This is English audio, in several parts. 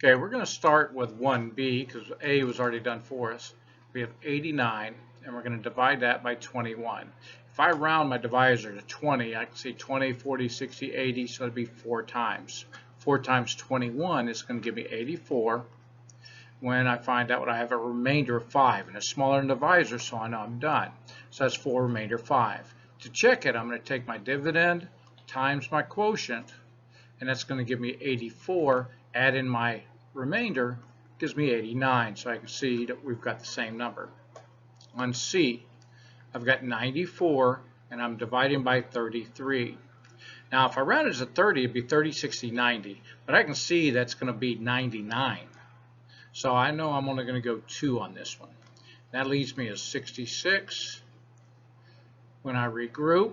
Okay, we're going to start with 1b because A was already done for us. We have 89, and we're going to divide that by 21. If I round my divisor to 20, I can see 20, 40, 60, 80, so it'd be 4 times. 4 times 21 is going to give me 84. When I find out I have a remainder of 5, and it's smaller than the divisor, so I know I'm done. So that's 4 remainder 5. To check it, I'm going to take my dividend times my quotient, and that's going to give me 84. Add in my remainder, gives me 89, so I can see that we've got the same number. On C, I've got 94, and I'm dividing by 33. Now, if I round it to 30, it'd be 30, 60, 90, but I can see that's going to be 99. So I know I'm only going to go 2 on this one. That leaves me as 66. When I regroup,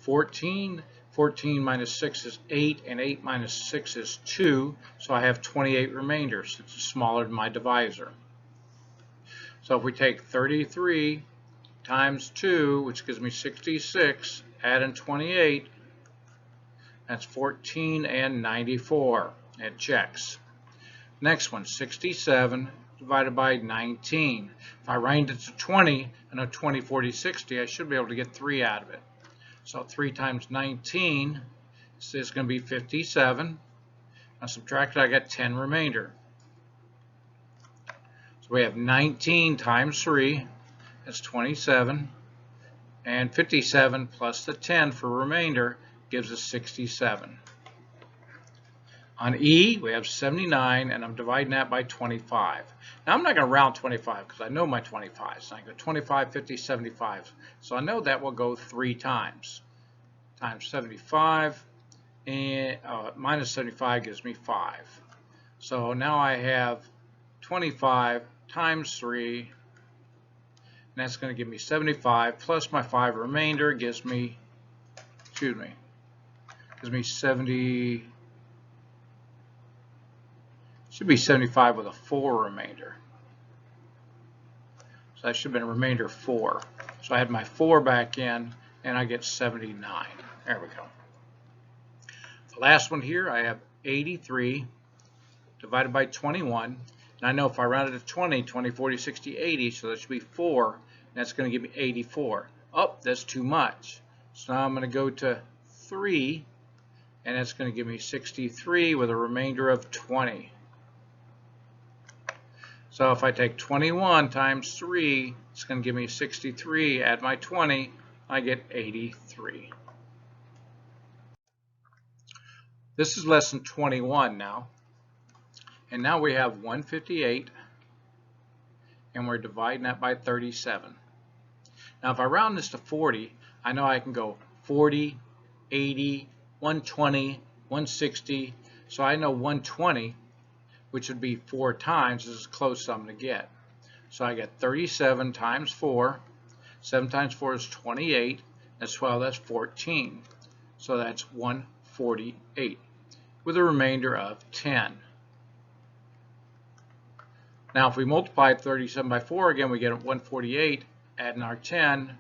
14. 14 minus 6 is 8, and 8 minus 6 is 2, so I have 28 remainders. It's smaller than my divisor. So if we take 33 times 2, which gives me 66, add in 28, that's 14 and 94. It checks. Next one, 67 divided by 19. If I round it to 20, I know 20, 40, 60, I should be able to get 3 out of it. So 3 times 19 is going to be 57. I subtract it, I got 10 remainder. So we have 19 times 3, that's 27. And 57 plus the 10 for remainder gives us 67. On E, we have 79, and I'm dividing that by 25. Now, I'm not going to round 25 because I know my 25s. So I go 25, 50, 75. So I know that will go 3 times. Times 75, and minus 75 gives me 5. So now I have 25 times 3, and that's going to give me 75, plus my 5 remainder gives me, gives me 70, should be 75 with a 4 remainder. So that should have been a remainder 4. So I had my 4 back in, and I get 79. There we go. The last one here, I have 83 divided by 21. And I know if I round it to 20, 20, 40, 60, 80, so that should be 4. And that's going to give me 84. Oh, that's too much. So now I'm going to go to 3, and that's going to give me 63 with a remainder of 20. So if I take 21 times 3, it's going to give me 63. Add my 20, I get 83. This is lesson 21 now. And now we have 158, and we're dividing that by 37. Now if I round this to 40, I know I can go 40, 80, 120, 160. So I know 120, which would be 4 times, is as close as I'm going to get. So I get 37 times 4. 7 times 4 is 28. That's 12, that's 14. So that's 148 with a remainder of 10. Now if we multiply 37 by 4 again, we get 148. Add in our 10,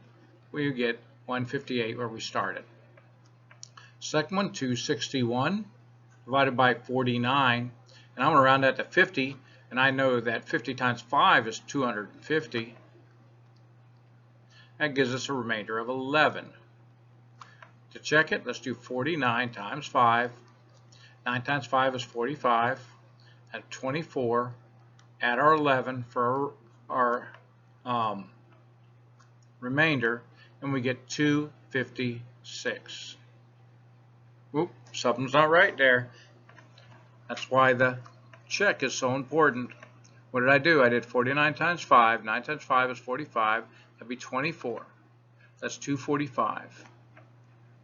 we get 158 where we started. Second one, 261 divided by 49. And I'm going to round that to 50, and I know that 50 times 5 is 250. That gives us a remainder of 11. To check it, let's do 49 times 5. 9 times 5 is 45. Add 24. Add our 11 for our remainder, and we get 256. Oop, something's not right there. That's why the check is so important. What did I do? I did 49 times 5. 9 times 5 is 45. That'd be 24. That's 245.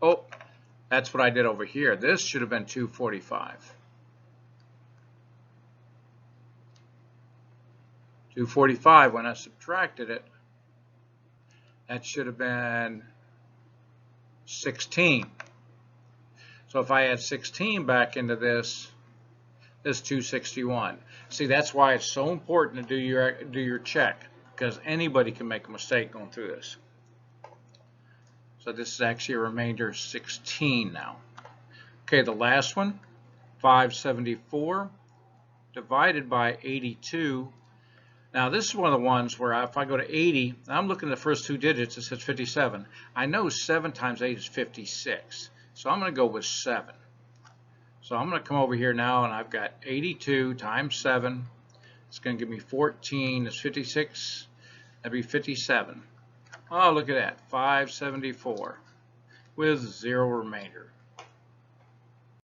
Oh, that's what I did over here. This should have been 245. 245, when I subtracted it, that should have been 16. So if I add 16 back into this, is 261. See, that's why it's so important to do your check, because anybody can make a mistake going through this. So this is actually a remainder of 16 now. Okay, the last one, 574 divided by 82. Now this is one of the ones where if I go to 80, I'm looking at the first two digits, it says 57. I know 7 times 8 is 56, so I'm going to go with 7. So I'm going to come over here now, and I've got 82 times 7. It's going to give me 14. It's 56. That'd be 57. Oh, look at that, 574 with 0 remainder.